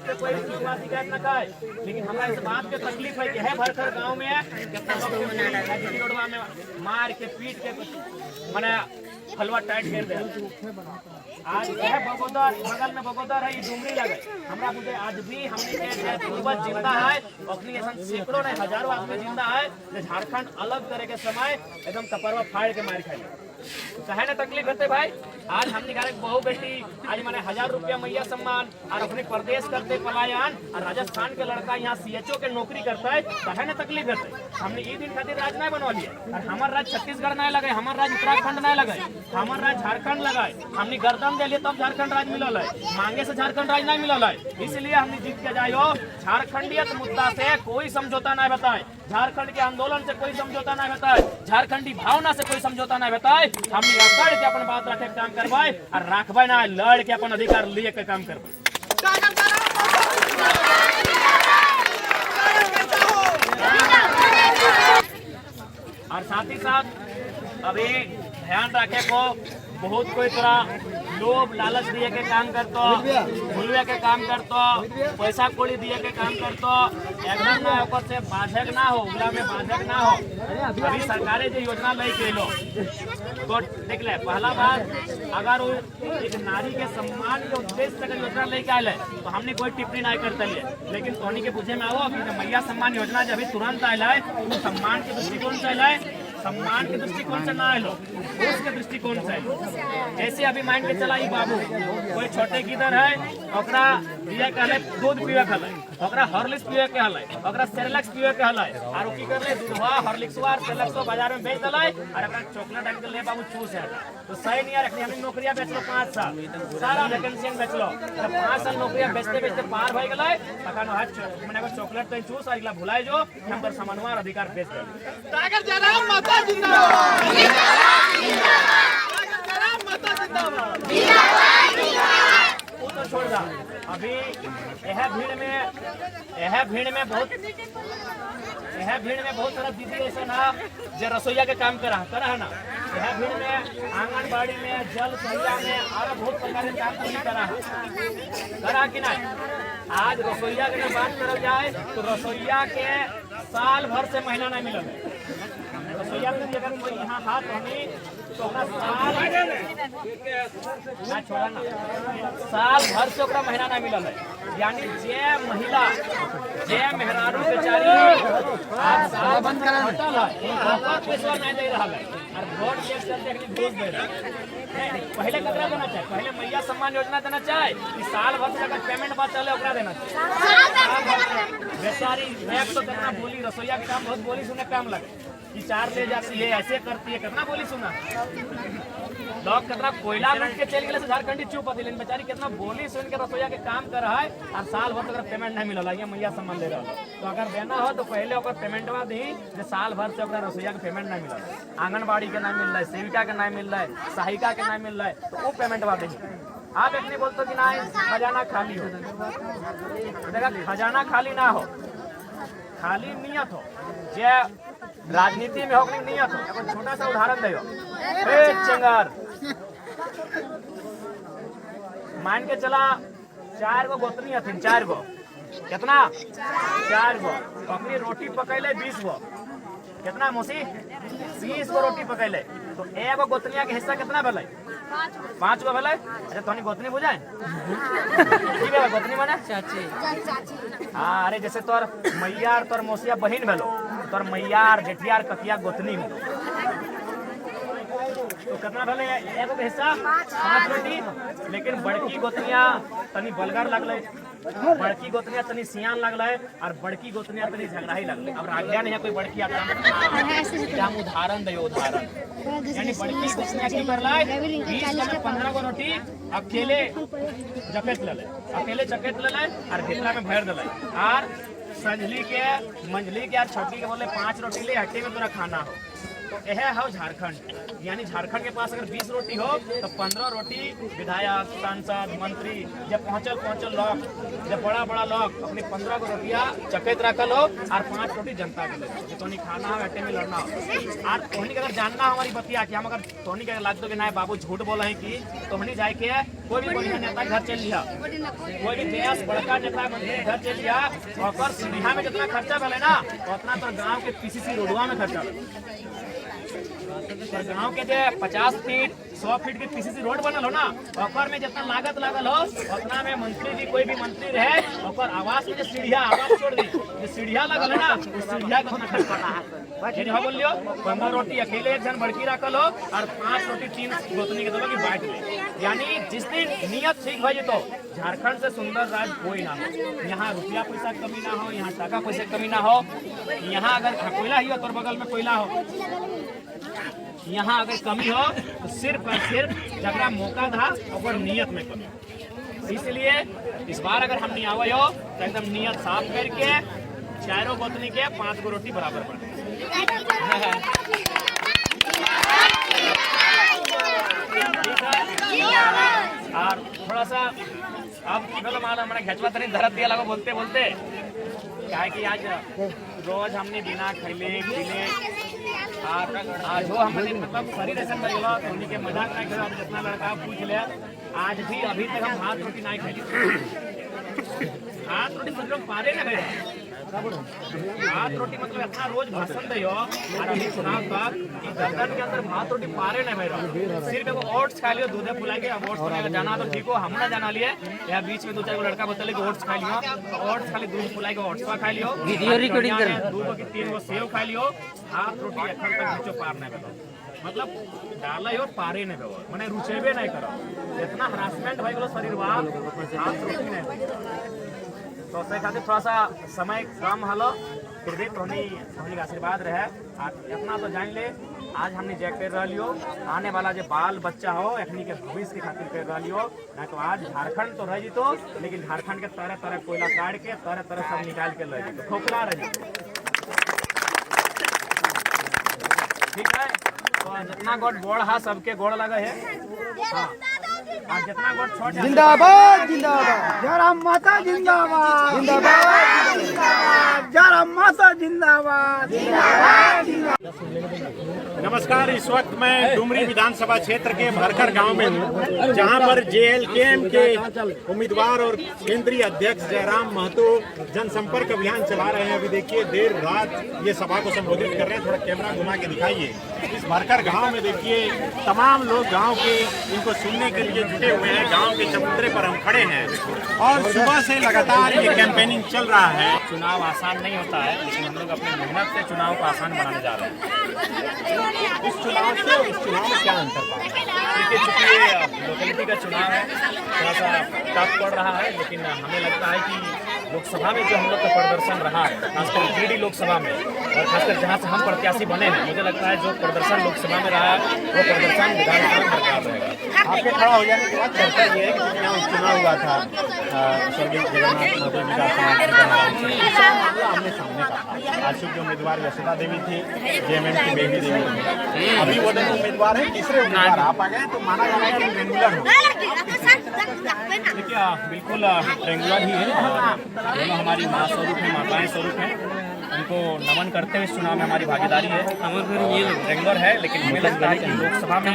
बात पे कोई शिकायत न खाए, लेकिन हमारा इस बात पे तकलीफ है कि है भरखर गांव में कितना रोडवा में मार के पीट के मैंने हलवा टाइट कर दे। आज यह बगोदर बगल में बगोदर है, ये डुमरी लगे हमरा मुझे आज भी हमने के पूर्वज जिंदा है, अपनी ऐसा सैकड़ों नहीं हजारों आदमी जिंदा है जो झारखंड अलग करे के समय एकदम तपरवा फाड़ के मार खाई। कहे ना तकलीफ होते भाई। आज हमने घर बहु बेटी आज मैंने 1000 रुपया मैया सम्मान और अपने प्रदेश करते पलायन और राजस्थान के लड़का यहाँ CHO के नौकरी करता है, कहे ना तकलीफ होते। हमने ये दिन खातिर राज नहीं बनवा लिया और हमारे राज्य छत्तीसगढ़ नहीं लगे, हमारे राज्य उत्तराखंड नहीं लगे, हमारे राज्य झारखंड लगाए। हमने गर्दन दे लिए तब झारखंड राज्य मिलल है, मांगे से झारखंड राज्य नहीं मिलल है। इसलिए हमने जीत के जायो। झारखंडियत मुद्दा से कोई समझौता नहीं बताए, झारखंड के आंदोलन से कोई समझौता नहीं बताए, झारखंडी भावना से कोई समझौता नहीं बताए। हम लड़ के अपन बात रखे काम करवाए और राखबे ना, लड़ के अपन अधिकार लिए के काम करवाए। और साथ ही साथ अभी ध्यान रखे को बहुत कोई तरह लोभ लालच दिए के काम करतो, भूलवे के काम करतो, पैसा कौड़ी दिए के काम करतो, एकदम ना ऊपर से बाधक ना हो, उगला में बाधक ना हो। अभी सरकारे जो योजना लाई के लो तो देख ले, पहला बात अगर वो एक नारी के सम्मान के उद्देश्य से योजना लेके आए तो हमने कोई टिप्पणी नहीं करते लिए, लेकिन तोहनी के बुझे में आओ कि मैया सम्मान योजना जब तुरंत आए तो सम्मान के दृष्टिकोण से आए, सम्मान के दृष्टिकोण से ना आए लो, उसके दृष्टिकोण से। जैसे अभी मान के चला बाबू कोई छोटे किधर है, ओकरा दिया कहले दूध पीवे कहले, ओकरा हॉर्लिक्स पीवे कहले, ओकरा सेरेलैक्स पीवे कहले, और वो की करले दूधवा हॉर्लिक्सवा सेरेलैक्सवा बाजार में बेच दलाई और ओकरा चॉकलेट डाल के ले बाबू चूस है। तो सही नहीं रखनी, हमने नौकरियां बेच लो 5 साल, सारा वैकेंसी बेच लो, जब 5 साल नौकरियां बेचते बेचते पार हो गए तखन मैंने चॉकलेट तो चूस और इला भुलाए जो हम पर सामानवा अधिकार बेच दे। टाइगर जनाब माता जिंदाबाद, जनाब माता जिंदाबाद, वो तो छोड़ जा। अभी यह भीड़ में बहुत सारा दीदी ऐसा ना जो रसोईया के काम करा है ना, यह भीड़ में आंगनबाड़ी में जल संज्ञा में और बहुत प्रकार के काम नहीं करा कि नहीं। आज रसोईया के बात करा जाए तो रसोईया के साल भर से महीना नहीं मिला है। रसोईया में अगर कोई यहाँ हाथ होनी तो साल भर से ओकरा महीना नहीं मिलल है। यानी जे महिला जे मेहरारू बेचारी आज साल बंद करा होटल है पैसा नहीं दे रहा है और वोट के चलते घूस दे रहा है। पहले कतरा देना चाहिए, पहले मैया सम्मान योजना देना चाहिए कि साल भर से अगर पेमेंट बात चले ओकरा देना चाहिए। बेचारी बैग तो कितना बोली, रसोईया के काम बहुत बोली सुने काम लगे कि 4 ले जाती है, ऐसे करती है, कितना बोली सुना। लोग कितना कोयला लूट के चल गए झारखंडी चुप होती, लेकिन बेचारी कितना बोली सुन के रसोईया के काम कर रहा है और साल भर अगर पेमेंट नहीं मिला ये मैया सम्मान दे रहा है। तो अगर देना हो तो पहले ओकर पेमेंटवा दी जो साल भर से ओकरा रसोईया के पेमेंट नहीं मिला, आंगनबाड़ी के नहीं मिल रहा है, सेविका के नहीं मिल रहा है, सहायिका के नहीं मिल रहा है, तो वो पेमेंटवा दी। आप एक नहीं बोलते कि ना खजाना खाली हो, देखा खजाना खाली ना हो, खाली नियत हो। जे राजनीति में होकर नियत हो। छोटा सा उदाहरण दे चंगर मान के चला 4 गो गोतनी हथिन, 4 गो कितना 4 गो अपनी रोटी पकैले 20 गो, कितना मौसी 20 गो रोटी पकैले, तो एगो गोतनिया के हिस्सा कितना भेलै 5 गो भेलै। अच्छा तोनी गोतनी बुझाए की भेलै गोतनी माने चाची। हाँ अरे जैसे तोर मैया और तोर मौसिया बहन भेलो, तोर मैया और जेठिया और ककिया गोतनी हो, तो कितना भेलै एगो के हिस्सा 5 रोटी। लेकिन बड़की गोतनिया तनी बलगर लगले, बड़की गोतनिया तनी सियान लगले और बड़की गोतनिया तनी झगड़ाई लगले। अब आज्ञा नहीं है कोई बड़की आता हम उदाहरण दे, उदाहरण यानी बड़की गोतनिया की करलाई 20 में 15 गो रोटी अकेले जकेट ले, अकेले जकेट ले और भितरा में भर दे और संजली के मंजली के और छोटी के बोले 5 रोटी ले हट्टी में तोरा खाना हो। तो यह है झारखंड। यानी झारखंड के पास अगर 20 रोटी हो तो 15 रोटी विधायक, सांसद, मंत्री जब पहुंचल लोग, जब बड़ा लोग अपनी 15 को रोटियां चकत रखल हो और 5 रोटी जनता के लिए तो खाना हो, अट्टे में लड़ना हो। और तोहनी अगर जानना हमारी बतिया कि हम अगर तोहनी के लग दो कि नहीं बाबू झूठ बोला है कि तोहनी जाए के कोई भी बढ़िया नेता घर चल लिया, कोई भी देश बड़का नेता मंत्री घर चल लिया और सीढ़िया में जितना खर्चा भले ना उतना तो गाँव के पीसीसी रोडवा में खर्चा पर गाँव के जो 50 फीट 100 फीट के पीसीसी रोड बनल हो ना और में जितना लागत लागल हो उतना में मंत्री जी कोई भी मंत्री रहे और आवास में जो सीढ़िया आवास छोड़ दी जो सीढ़िया लगल है ना उस सीढ़िया का खर्चा बोल लियो 15 रोटी अकेले एक जन बड़की रखल हो और 5 रोटी 3 गोतनी के दोनों की बांट ले। यानी जिस दिन नियत ठीक भई तो झारखंड से सुंदर राज्य कोई ना हो। यहाँ रुपया पैसा कमी ना हो, यहाँ टका पैसा कमी ना हो। यहाँ अगर कोयला ही हो तो बगल में कोयला हो, यहाँ अगर कमी हो तो सिर्फ और सिर्फ जगरा मौका था और नियत में कमी। इसलिए इस बार अगर हम नहीं आवे हो तो एकदम नियत साफ करके चारों गोतनी के 5 गो रोटी बराबर पड़े। और थोड़ा सा अब हमारे घेचवा तनी धरत दिया लगा बोलते बोलते क्या है कि आज रोज हमने बिना खैले पीले आज हो हमने मतलब शरीर ऐसा लगेगा तो उन्हीं के मजाक नहीं करो। जितना लड़का पूछ लिया आज भी अभी तक हम हाथ रोटी नहीं खाई। हाथ रोटी सब लोग पारे ना गए, भात रोटी मतलब इतना रोज भाषण दे और अभी चुनाव तक गर्दन के अंदर भात रोटी पारे नहीं भाई। सिर्फ एगो ओट्स खा लियो, दूधे फुलाई के। अब ओट्स खाने का जाना तो ठीक हो, हम ना जाना लिए या बीच में 2-4 लड़का बतले कि ओट्स खा लियो, ओट्स खाली दूध फुलाई के ओट्स खा लियो, वीडियो रिकॉर्डिंग कर 2 की 3 सेव खा लियो। हाथ रोटी अखन तक नीचे पार नहीं करो, मतलब डाला हो पारे नहीं करो, मैंने रुचेबे नहीं करो। इतना हरासमेंट भाई शरीर हाथ रोटी नहीं तो उससे खातिर थोड़ा सा समय कम हलो, फिर भी तोहनी का आशीर्वाद रहे। इतना तो जान ले आज हमने जय कर रही हो, आने वाला जो बाल बच्चा हो अखनी के भविष्य के खातिर कर रही हो ना। तो आज झारखंड तो रह जीतो, लेकिन झारखंड के तरह तरह कोयला काट के तरह तरह सब निकाल के रह जीतो, खोखला रह जीतो। ठीक है, तो जितना गोड़ गोड़ हा सबके गोड़ लगा है। हाँ, जितना गोड़ छोड़ जिंदाबाद जिंदाबाद, जय राम माता जिंदाबाद जिंदाबाद जिंदाबाद, जय राम माता जिंदाबाद जिंदाबाद। नमस्कार, इस वक्त मैं डुमरी विधानसभा क्षेत्र के भरकर गांव में हूं, जहां पर जेएलकेएम के उम्मीदवार और केंद्रीय अध्यक्ष जयराम महतो जनसंपर्क अभियान चला रहे हैं। अभी देखिए देर रात ये सभा को संबोधित कर रहे हैं, थोड़ा कैमरा घुमा के दिखाइए। इस भरकर गांव में देखिए तमाम लोग गांव के इनको सुनने के लिए जुटे हुए हैं। गांव के चबूतरे पर हम खड़े हैं और सुबह से लगातार ये कैंपेनिंग चल रहा है। चुनाव आसान नहीं होता है, लेकिन हम लोग अपनी मेहनत से चुनाव को आसान बनाने जा रहे हैं। इस चुनाव से और इस चुनाव में क्या अंतर पा रहे हैं? देखिए चूँकि ये लोकेलिटी का चुनाव है, थोड़ा सा टफ पड़ रहा है, लेकिन हमें लगता है कि लोकसभा में जो हम लोग का प्रदर्शन रहा है, खासकर गिरिडीह लोकसभा में और खासकर जहाँ से हम प्रत्याशी बने हैं, मुझे लगता है जो प्रदर्शन लोकसभा में रहा है वो प्रदर्शन विधानसभा में बरकरार रहेगा। आपके खड़ा हो जाने के बाद चर्चा ये है कि यहाँ चुनाव हुआ था स्वर्गीय जगन्नाथ महतो जी का आमने सामने का। आशु के उम्मीदवार यशोदा देवी थी, जेएमएम की बेबी देवी थी, अभी वो दोनों उम्मीदवार है, तीसरे उम्मीदवार आप आ गए तो माना जा रहा है कि रेगुलर हो। देखिए बिल्कुल रेगुलर ही है, दोनों हमारी माँ स्वरूप है, माताएं स्वरूप हैं, उनको नमन करते हुए चुनाव में हमारी भागीदारी है। ये रेगुलर है, लेकिन हमें लगता है कि लोकसभा में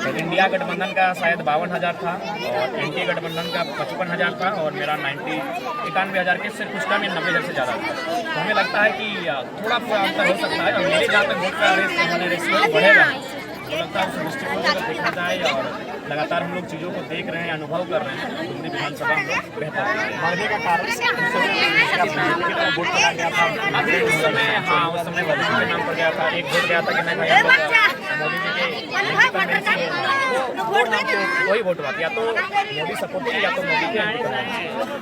इंडिया गठबंधन का शायद 52,000 था और एनडीए गठबंधन का 55,000 था और मेरा 91,000 के सिर्फ कुछ कम या 90,000 से ज़्यादा था। तो हमें लगता है कि थोड़ा अंतर हो सकता है और मेरे जहाँ तक वोट का रेशियो बढ़ेगा, तो लगता है उस दृष्टिकोण से अगर देखा जाए और लगातार हम लोग चीज़ों को देख रहे हैं, अनुभव कर रहे हैं, डुमरी विधानसभा हम लोग बेहतर बढ़ने का कारण वोट करा गया था। उस समय हाँ, उस समय बीजेपी के नाम पर गया था, एक वोट गया था कि नहीं मोदी जी के नेतृत्व में वही वोट हुआ, या तो मोदी सपोर्टिंग या तो मोदी के एंटी कमेंट।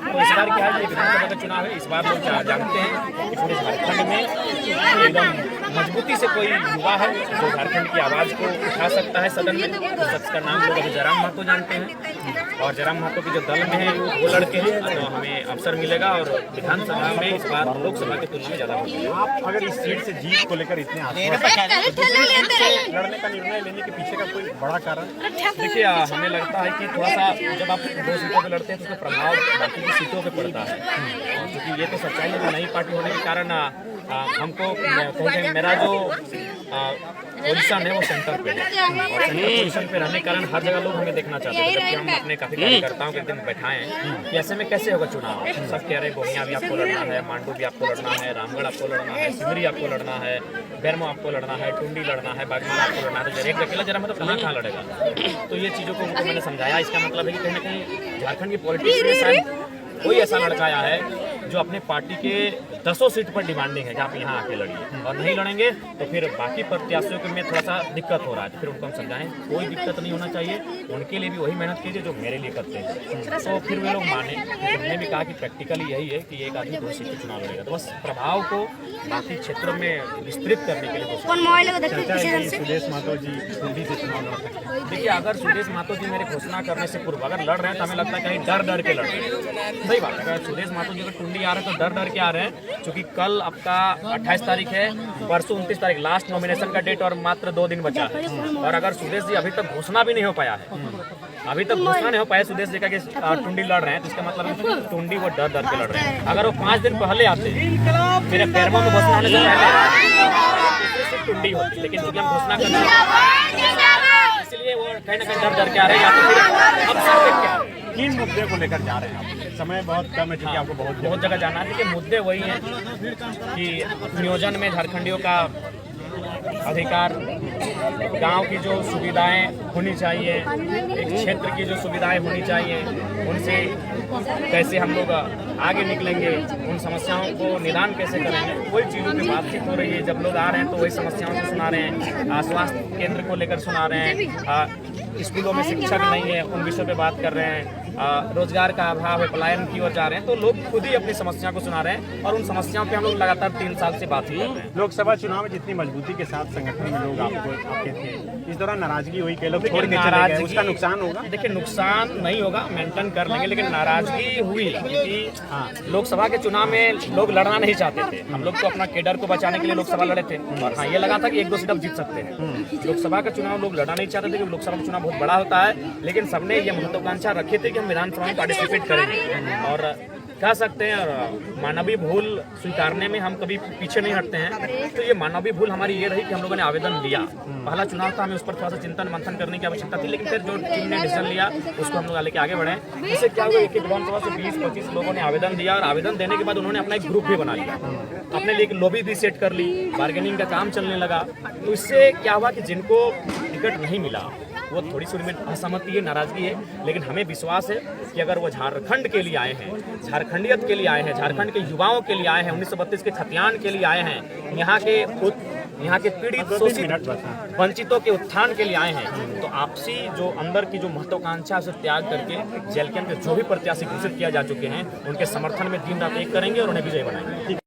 तो इस बार क्या है, ये विधानसभा का चुनाव है, इस बार लोग जानते हैं कि पूरे झारखंड में एकदम मजबूती से कोई युवा है जो झारखंड की आवाज़ को उठा सकता है सदन में। तो शख्स का नाम लोग अभी जयराम महतो जानते हैं, और जयराम महतो के जो दल में है वो लड़के हैं, तो हमें अवसर मिलेगा और विधानसभा में इस बार लोकसभा की तुलना में ज़्यादा होगा। आप अगर इस सीट से जीत को लेकर इतने आश्वस्त हैं, तो लड़ने का निर्णय लेने के पीछे का कोई बड़ा कारण? देखिए, हमें लगता है कि थोड़ा सा जब आप 2 सीटों पर लड़ते हैं तो उसका प्रभाव बाकी की सीटों पर पड़ता है, क्योंकि ये तो सच्चाई है, नई पार्टी होने के कारण हमको कहें मेरा जो पोजीशन है वो सेंटर पे है, और सेंटर पोजीशन पे रहने के कारण हर जगह लोग हमें देखना चाहते हैं। जबकि हम अपने काफी कार्यकर्ताओं के दिन बैठाए हैं कि ऐसे में कैसे होगा चुनाव। सब कह रहे हैं गोहिया भी आपको लड़ना है, मांडू भी आपको लड़ना है, रामगढ़ आपको लड़ना है, सिमरी आपको लड़ना है, बेरमो आपको लड़ना है, टुंडी लड़ना है, बागमान आपको लड़ना है। तो एक अकेला जरा मतलब कहाँ लड़ेगा। तो ये चीज़ों को उनको मैंने समझाया। इसका मतलब है कि कहीं ना कहीं झारखंड की पॉलिटिक्स में शायद कोई ऐसा लड़का आया है जो अपने पार्टी के 10 सीट पर डिमांडिंग है कि आप यहाँ आके लड़िए, और नहीं लड़ेंगे तो फिर बाकी प्रत्याशियों के में थोड़ा सा दिक्कत हो रहा है। तो फिर उनको हम समझाएं कोई दिक्कत नहीं होना चाहिए, उनके लिए भी वही मेहनत कीजिए जो मेरे लिए करते हैं। तो फिर वे लोग माने। तो हमने भी कहा कि प्रैक्टिकली यही है कि एक आदमी 2 सीट पर चुनाव लड़ेगा, तो बस प्रभाव को बाकी क्षेत्रों में विस्तृत करने के लिए चर्चा है कि सुदेश महतो जी टुंडी से चुनाव लड़ सकते हैं। देखिए, अगर सुदेश महतो जी मेरे घोषणा करने से पूर्व अगर लड़ रहे हैं तो हमें लगता है कहीं डर के लड़ रहे हैं। सही बात है, अगर सुदेश महतो जी अगर टुंडी आ रहे हैं तो डर के आ रहे हैं, क्योंकि कल आपका 28 तारीख है, परसों 29 तारीख लास्ट नॉमिनेशन का डेट और मात्र 2 दिन बचा है। और अगर सुदेश जी अभी तक घोषणा भी नहीं हो पाया है, अभी तक घोषणा नहीं हो पाया सुदेश जी का कि टुंडी लड़ रहे हैं, तो इसका मतलब है कि टुंडी वो डर के लड़ रहे हैं। अगर वो 5 दिन पहले आते, मेरे पैरमा में घोषणा होने से पहले टुंडी होती, लेकिन चूंकि हम घोषणा कर इसलिए वो कहीं ना कहीं डर के आ रहे हैं, या तो फिर अवसर देख के आ रहे हैं। किन मुद्दे को लेकर जा रहे हैं आप? समय बहुत कम है, क्योंकि आपको बहुत जगह जाना है। देखिए, मुद्दे वही हैं कि नियोजन में झारखंडियों का अधिकार, गांव की जो सुविधाएं होनी चाहिए, एक क्षेत्र की जो सुविधाएं होनी चाहिए, उनसे कैसे हम लोग आगे निकलेंगे, उन समस्याओं को निदान कैसे करेंगे, वही चीज़ों की बातचीत हो रही है। जब लोग आ रहे हैं तो वही समस्याओं को सुना रहे हैं, स्वास्थ्य केंद्र को लेकर सुना रहे हैं, स्कूलों में शिक्षक नहीं है उन विषयों पे बात कर रहे हैं, रोजगार का अभाव है, पलायन की ओर जा रहे हैं। तो लोग खुद ही अपनी समस्या को सुना रहे हैं, और उन समस्याओं पे हम लोग लगातार 3 साल से बात ही कर रहे हैं। लोकसभा चुनाव में जितनी मजबूती के साथ संगठन में लोग आपके थे, इस दौरान नाराजगी हुई, कई लोग छोड़ के चले गए, उसका नुकसान होगा? देखिए, नुकसान नहीं होगा, मेंटेन कर लेंगे, लेकिन नाराजगी हुई क्योंकि लोकसभा के चुनाव में लोग लड़ना नहीं चाहते थे। हम लोग तो अपना केडर को बचाने के लिए लोकसभा लड़े थे, और हाँ, ये लगा था कि 1-2 सीट अब जीत सकते हैं। लोकसभा का चुनाव लोग लड़ना नहीं चाहते थे क्योंकि लोकसभा का चुनाव बहुत बड़ा होता है, लेकिन सबने ये महत्वाकांक्षा रखे थे कि हम विधानसभा में पार्टिसिपेट करेंगे। और कह सकते हैं, और मानवीय भूल स्वीकारने में हम कभी पीछे नहीं हटते हैं। तो ये मानवीय भूल हमारी ये रही कि हम लोगों ने आवेदन लिया। पहला चुनाव था, हमें उस पर थोड़ा सा चिंतन मंथन करने की आवश्यकता थी, लेकिन फिर जो टीम ने डिसीजन लिया उसको हम लोग लेके आगे बढ़े। इससे क्या हुआ, एक विधानसभा से 20-25 लोगों ने आवेदन दिया, और आवेदन देने के बाद उन्होंने अपना एक ग्रुप भी बना लिया, अपने लिए एक लॉबी भी सेट कर ली, बार्गेनिंग का काम चलने लगा। तो इससे क्या हुआ कि जिनको टिकट नहीं मिला वो थोड़ी सी उनमें असहमति है, नाराजगी है, लेकिन हमें विश्वास है कि अगर वो झारखंड के लिए आए हैं, झारखंडियत के लिए आए हैं, झारखंड के युवाओं के लिए आए हैं, 1932 के खतियान के लिए आए हैं, यहाँ के पीड़ित शोषित वंचितों के उत्थान के लिए आए हैं, तो आपसी जो अंदर की जो महत्वाकांक्षा से त्याग करके जेल के अंदर जो भी प्रत्याशी घोषित किया जा चुके हैं उनके समर्थन में दिन रात एक करेंगे और उन्हें विजय बनाएंगे।